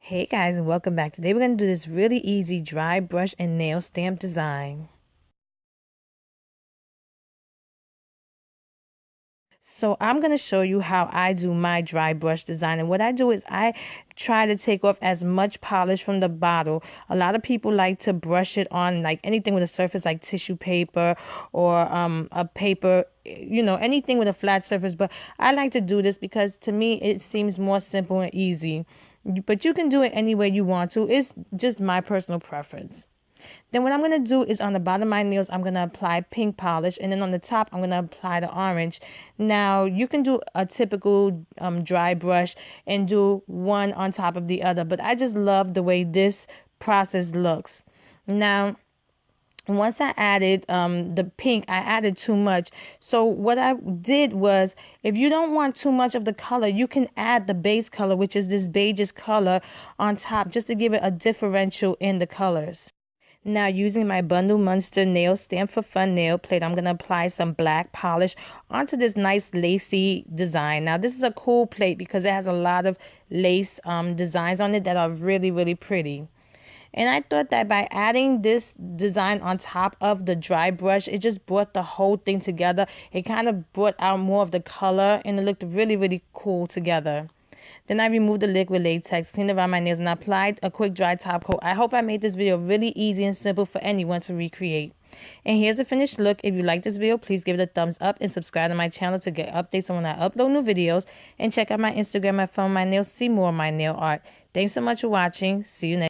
Hey guys, and welcome back. Today we're going to do this really easy dry brush and nail stamp design. So I'm going to show you how I do my dry brush design. And what I do is I try to take off as much polish from the bottle. A lot of people like to brush it on like anything with a surface like tissue paper or a paper, anything with a flat surface. But I like to do this because to me it seems more simple and easy. But you can do it any way you want to. It's just my personal preference. Then what I'm going to do is on the bottom of my nails, I'm going to apply pink polish. And then on the top, I'm going to apply the orange. Now, you can do a typical dry brush and do one on top of the other. But I just love the way this process looks. Now, once I added the pink, I added too much. So what I did was, if you don't want too much of the color, you can add the base color, which is this beige color on top, just to give it a differential in the colors. Now, using my Bundle Monster Nailstamp4fun nail plate, I'm going to apply some black polish onto this nice lacy design. Now, this is a cool plate because it has a lot of lace designs on it that are really, really pretty. And I thought that by adding this design on top of the dry brush, it just brought the whole thing together. It kind of brought out more of the color and it looked really, really cool together. Then I removed the liquid latex, cleaned around my nails, and applied a quick dry top coat. I hope I made this video really easy and simple for anyone to recreate. And here's a finished look. If you like this video, please give it a thumbs up and subscribe to my channel to get updates on when I upload new videos. And check out my Instagram at Funwithmynails to see more of my nail art. Thanks so much for watching. See you next time.